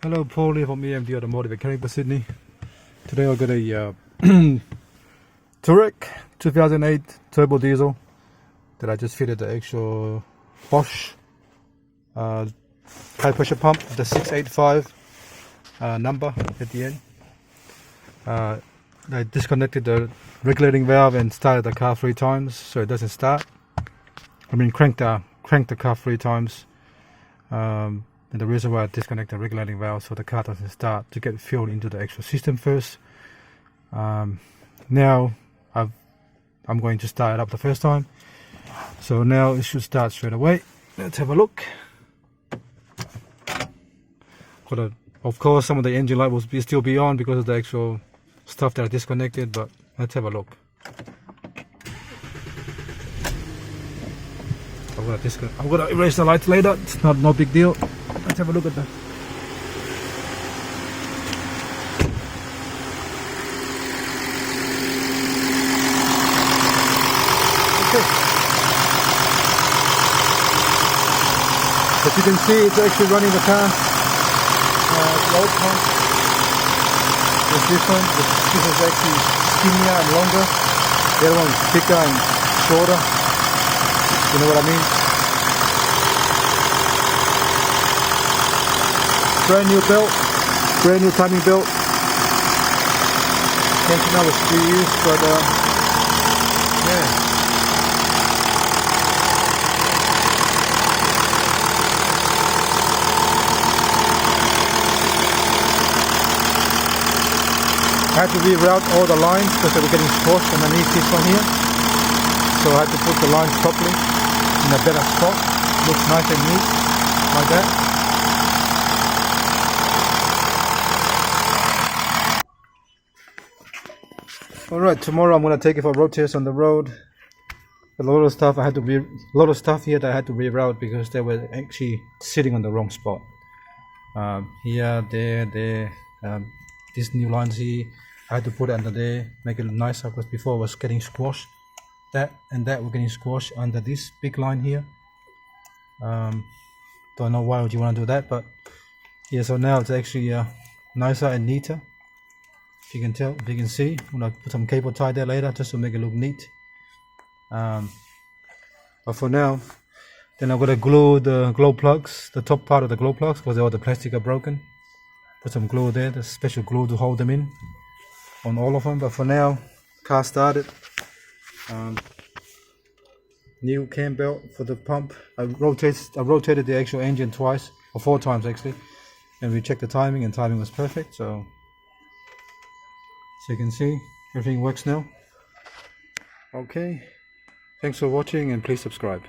Hello, Paul here from EMD Automotive Mechanic for Sydney. Today I've got a Touareg 2008 turbo diesel that I just fitted the actual Bosch high pressure pump, the 685 number at the end. I disconnected the regulating valve and started the car 3 times so it doesn't start. I mean cranked the car 3 times. And the reason why I disconnect the regulating valve so the car doesn't start, to get fuel into the actual system first. Now I'm going to start it up the first time, so now it should start straight away. Let's have a look. Of course some of the engine light will still be on because of the actual stuff that I disconnected, but let's have a look. I'm gonna erase the lights later. It's no big deal. Let's have a look at that. Okay. As you can see, it's actually running the car. Load pump is different. This is actually skinnier and longer. The other one is thicker and shorter. You know what I mean? Brand new belt, brand new timing belt. Tensioner was reused, but yeah. I had to reroute all the lines because they were getting squashed underneath this one here. So I had to put the lines properly in a better spot. Looks nice and neat, like that. Alright, tomorrow I'm gonna take it for a road test on the road. A lot of stuff here that I had to reroute because they were actually sitting on the wrong spot. Here, there, these new lines here, I had to put it under there, make it nicer because before it was getting squashed. That and that were getting squashed under this big line here. Don't know why would you want to do that, but yeah, so now it's actually nicer and neater. If you can tell, if you can see, I'm gonna put some cable tie there later just to make it look neat. But for now, then I'm gonna glue the glow plugs, the top part of the glow plugs, because all the plastic are broken. Put some glue there, the special glue to hold them in on all of them. But for now, car started. New cam belt for the pump. I rotated the actual engine twice, or 4 times actually, and we checked the timing, and timing was perfect. So you can see everything works now. Okay, thanks for watching and please subscribe.